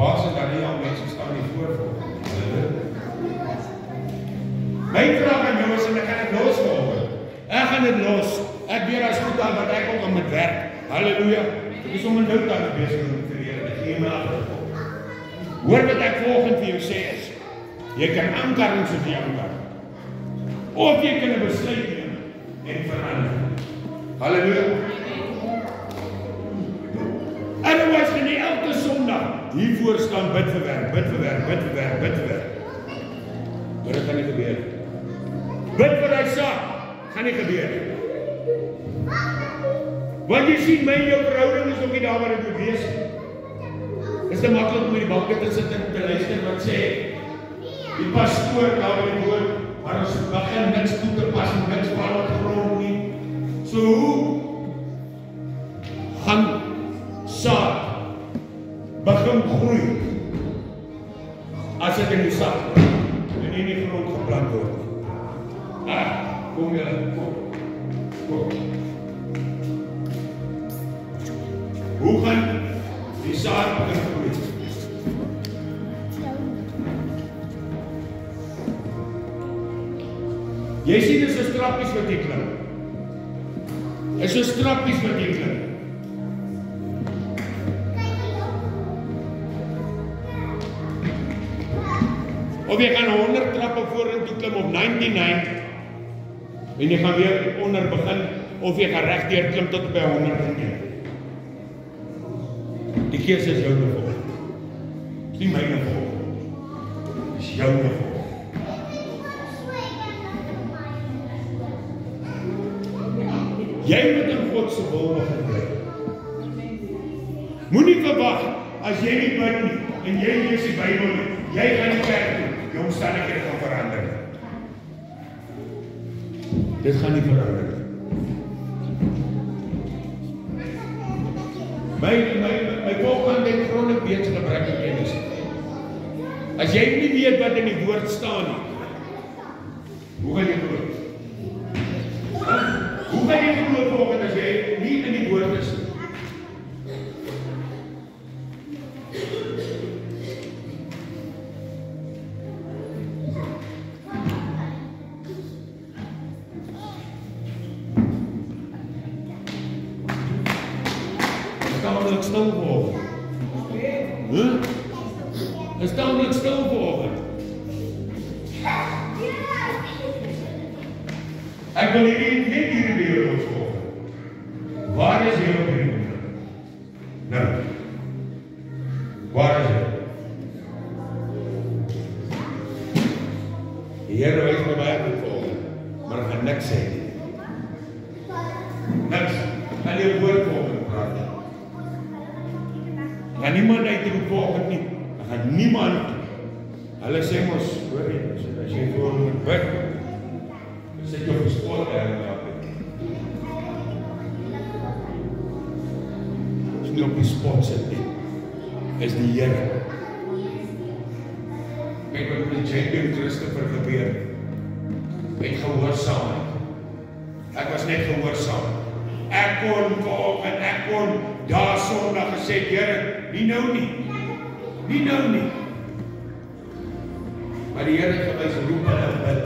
verbaas en dan nie al mense staan nie voor. My vraag aan jou is, en ek gaan dit los volgen. Ek gaan dit los. Ek weer as goed aan wat ek ook aan met werk. Halleluja. Ek is om een nood aan die bezig om te leren. Ek gee my achterkom. Hoor wat ek volgend vir jou sê is, jy kan ankar en soos jy ankar. Of jy kan een besluit neem en verander. Halleluja. Otherwise gaan jy elke sondag hiervoor staan, bid vir werk, bid vir werk, bid vir werk, bid vir werk. Maar dit gaan nie gebeur. Bid vir die saak, gaan nie gebeur. Want jy sien, my en jou verhouding is ook nie daar waar het moet wees. Is te makkelijk om in die banke te sit en te luister wat sê, die pastoor daar by die woord, maar ons begin niks toe te pas en niks val op grond nie. So hoe gaan saad begin groei as dit in die saad en in die grond geplant word? Kom julle, kom. Hoe gaan die saad begin groei? Jy sien, dit is so strappies wat jy klim. Dit is so strappies wat jy klim. Of jy gaan 100 trappe vorentoe klim op 99 en jy gaan weer onder begin, of jy gaan rechtdeur klim tot by 101. Die keuse is jou gevolg. Dis nie myne gevolg. Dis jou gevolg. Jy moet in God se wil begin bly. Moenie verwag as jy nie bid nie en jy lees die Bybel nie, jy gaan nie kerk toe, jou omstandighede gaan verander. Dit gaan nie verander. My volk gaan dit chronic weens gebrek aan kennis. As jy nie weet wat in die woord staan nie, hoe gaan jy glo? Hoe gaan jy glo volgens as jy nie in die woord is? Is stil volgens. Is tamelijk stil volgens. Ek wil hierdie wereld volgen. Waar is jy op hierdie moment? Nou. Waar is jy? Die Here wys my baie goed volgen, maar ek gaan niks sê nie. Niks. Gaan jy woord volgen praat. Gaan niemand uitroep volgend nie. Gaan niemand. Hulle sê mos, hoor jy, as jy voor moet bid, sit jy op die spot daar. As nie op die spot sit nie, is die Here. Kyk wat met J.P. Christopher gebeur. Ek gehoorsaam. Ek was net gehoorsaam. Ek kon volg en ek kon daar Sondag gesê, Here, nie nou nie. Nie nou nie. Maar die Here het gewys roep hulle bid.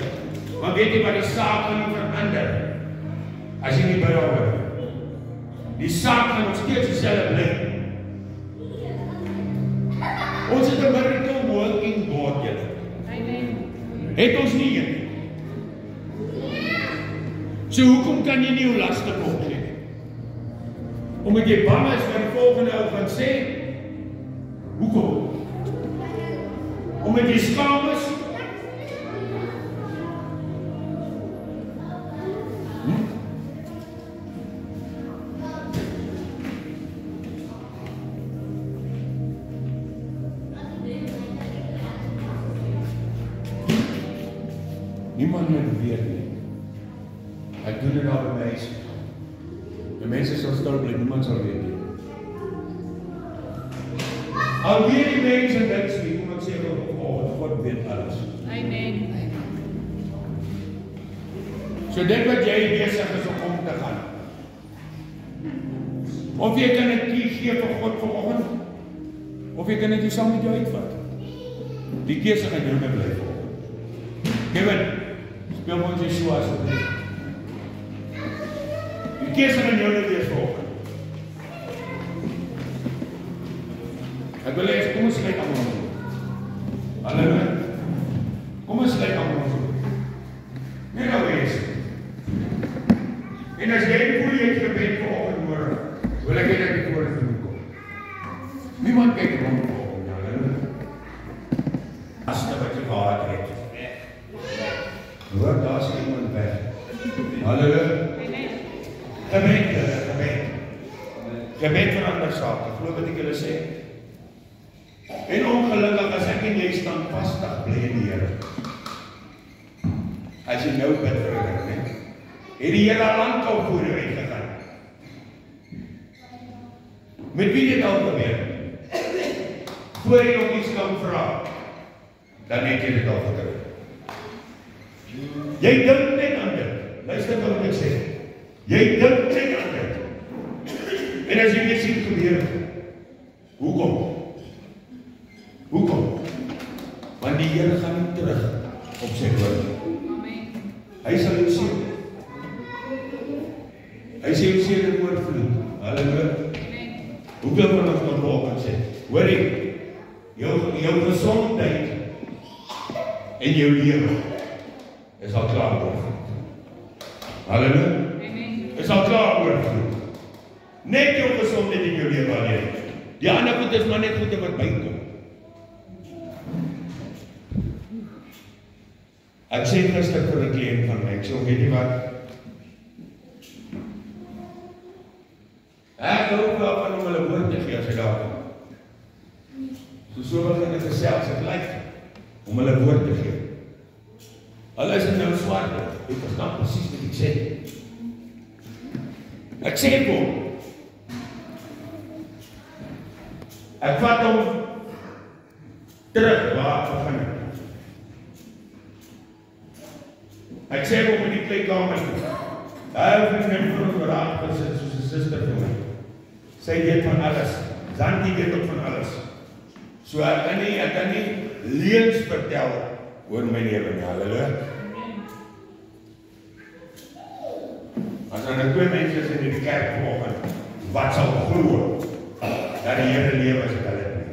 Maar weet jy wat die saak gaan nie verander? As jy nie bid oor. Die saak gaan nog steeds dieselfde bly. Ons het 'n miracle working God, julle. Amen. Het ons nie een. So hoekom kan jy nie jou laste opgee? Omdat jy bang is wat die volgende ou gaan sê? Hoekom? Omdat jy skaam is? Niemand moet weet nie. Ek doen dit daar by mense. Die mense sal stil bly, niemand sal weet nie. Al weet die mense niks nie, iemand sê, God weet alles. Amen. So dit wat jy besig is om te gaan. Of jy kan 'n key gee vir God vanoggend, of jy kan dit saam met jou uitvat. Die keuse gaan jou bly volg. Kevin, speel ons Yeshua asseblief. Die keuse gaan jou weer volg. Ek wil hê kom ons kyk almal. Halleluja. Kom ons kyk almal. Nee, nou is. En as jy voel jy het gebed vanoggend môre, wil ek hê dat jy voor toe kom. Niemand kyk rond vanoggend, halleluja. As jy wat jy gehad het. Hoor, daar is iemand weg. Halleluja. Gebed. Gebed verander sake. Glo wat ek julle sê. En ongelukkig as ek en jy staan vastig bly in die Here. As jy nou bid vir dit, né? Het die Here al lank al voor jou uitgegaan. Met wie dit al gebeur? Voor jy nog iets kan vra, dan het jy dit al gekry. Jy dink net aan dit. Luister wat ek sê. Jy dink net aan dit. En as jy weer sien gebeur, hoekom? Hoekom? Want die Here gaan nie terug op sy woord. Amen. Hy sal jou seën. Hy sê jou seën in oorvloed. Halleluja. Amen. Hoeveel van ons kan volgens sê? Hoor jy? Jou gesondheid en jou lewe is al klaar oorvloed. Halleluja. Amen. Is al klaar oorvloed. Net jou gesondheid en jou lewe alleen. Die ander goed is maar net goede wat bykom. Ek sê gister vir 'n kliënt van my, ek sê, weet jy wat? Ek hou daarvan om hulle woord te gee as hy daar kom. So wat ek gesels, ek lyk om hulle woord te gee. Hulle is nou swart, ek verstaan presies wat ek sê. Ek sê kom. Ek vat hom terug waar ek begin het. Ek sê hom in die kleedkamer toe. Hy het vriendin vir ons raad gesit soos 'n suster vir my. Sy weet van alles. Zanti weet ook van alles. So ek kan nie leuns vertel oor my lewe nie. Halleluja. As daar twee mense is in die kerk vanoggend, wat sal glo dat die Here lewe as ek hulle nie.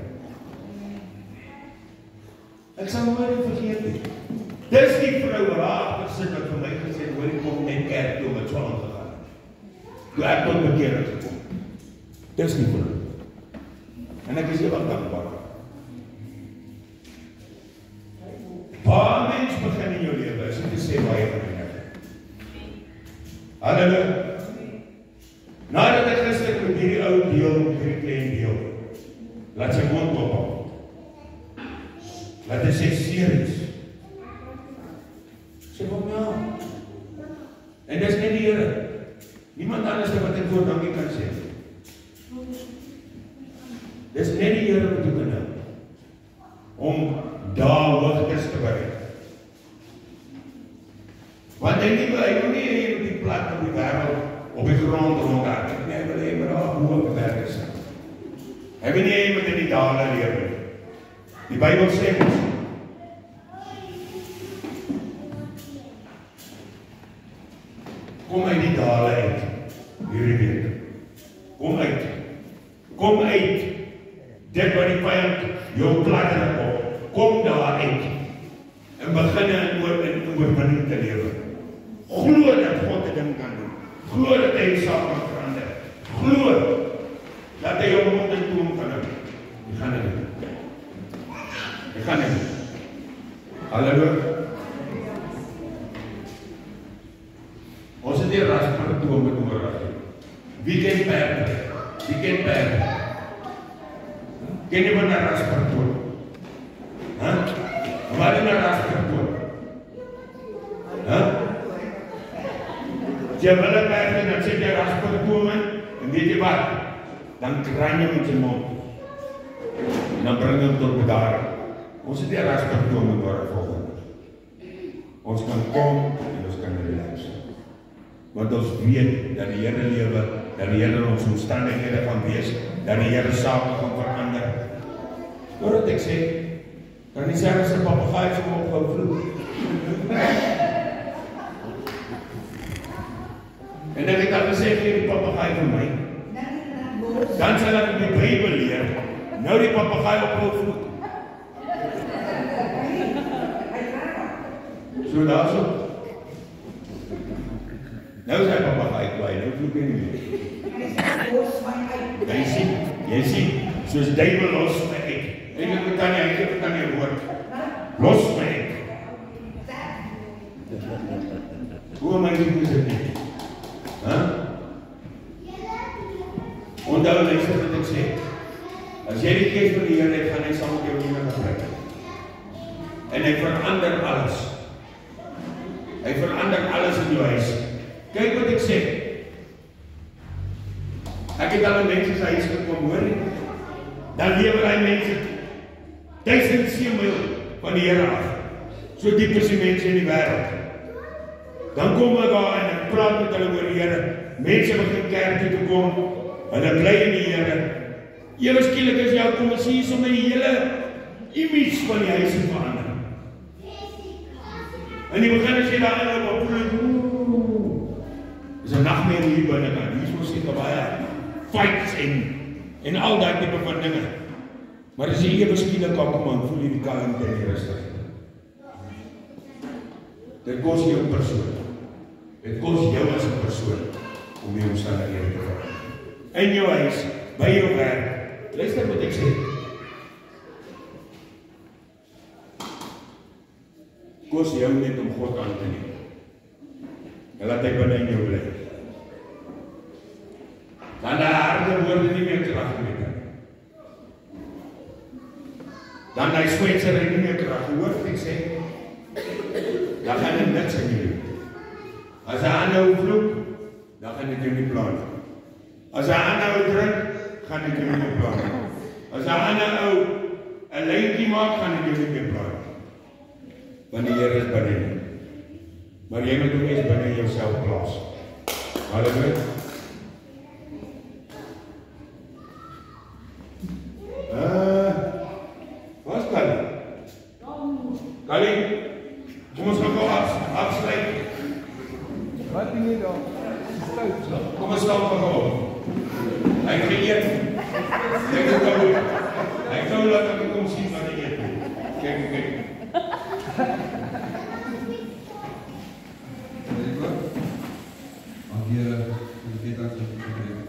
Ek sal nooit vergeet nie. Dis die vrou raak gesit wat vir my gesê het, hoor ek kom net kerk toe met swaan gegaan. Toe ek tot bekering gekom. Dis die vrou. En ek is ewig dankbaar. Waar mens begin in jou lewe, is om te sê waar jy begin het. Halleluja. Nadat ek gister met hierdie ou deel, hierdie klein deel, laat sy mond ophou. Laat hy sê seer is. Sê kom nou. En dis net die Here. Niemand anders wat ek voor dankie kan sê. Dis net die Here wat jy kan help. Om daar hoogtes te bereik. Want hy wil nie hier op die plat op die wêreld, op die grond rondgaan. Nee, hy wil hê maar daar bo op die berg is. Hy wil nie hê moet in die dale leef nie. Die Bybel sê ons kom uit die dale uit, hierdie week. Kom uit. Kom uit. Dit wat die vyand jou platter op. Kom daar uit. En begin in oorwinning te lewe. Glo dat God 'n ding kan doen. Glo dat hy saak kan verander. Glo dat hy jou mond en toon kan hou. Jy gaan dit doen. Jy gaan dit doen. Halleluja. Ons het hier raspatroon met môre. Wie ken perd? Wie ken perd? Ken jy wat 'n raspatroon? Hè? Wat is 'n raspatroon? Hè? Jy wil 'n perd en dan sit jy raspatroon en weet jy wat? Dan kry jy met sy mond. En dan bring hom tot bedaring. Ons het hier raspatroon met môre volgende. Ons kan kom en ons kan relax. Want ons weet dat die Here lewe, dat die Here ons omstandighede gaan wees, dat die Here sake gaan verander. Voordat ek sê, kan nie sê as 'n papegaai so ophou vloek. En dan het al gesê, gee die papegaai vir my. Dan sal ek die Bybel leer. Nou die papegaai ophou vloek. So daarso. Nou is hy papegaai kwaai, nou vloek hy nie meer. Jy sien, soos duiwel los my ek. En ek kan nie woord. Los my ek. Hoe amazing is dit nie? Onthou luister wat ek sê. As jy die Gees van die Here het, gaan hy saam met jou lewe gebruik. En hy verander alles. Hy verander alles in jou huis. Kyk wat ek sê. Ek het al in mense se huis gekom, hoor nie? Dan lewer hy mense 1000 myl van die Here af. So diep is die mense in die wêreld. Dan kom ek daar en ek praat met hulle oor die Here. Mense begin kerk toe te kom. Hulle bly in die Here. Ewe skielik is jy kom en sien jy sommer die hele image van die huis verander. En die begin as jy daar in op voel, is 'n nagmerrie hier binnekant. Hier is mos seker baie fights en al daai tipe van dinge. Maar as jy ewe skielik kom en voel jy die kalmte en die rustigheid. Dit kos jou persoon. Dit kos jou as 'n persoon om die omstandighede te verander. In jou huis, by jou werk. Luister wat ek sê. Kos jou net om God aan te neem. En laat hy binne in jou bly. Dan die harde woorde nie meer krag meer kan. Dan die swetserry nie meer krag. Hoor wat ek sê? Dan gaan jy niks in jou. As hy aanhou vloek, dan gaan dit jou nie plan. As hy aanhou drink, gaan dit jou nie plan. As hy aanhou 'n lyntjie maak, gaan dit jou nie meer plan. Want die Here is binne jou. Maar jy moet hom eers binne jouself plaas. Halleluja. Wat kan jy? Kali, kom ons gaan afsluit. Wat doen jy daar? Kom ons stap gou. Hy geëet. Ek gou laat ek kom sien wat hy eet. Kyk. Here, dit het ek gedoen.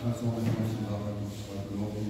Ons moet ons vandag ons wat beloof.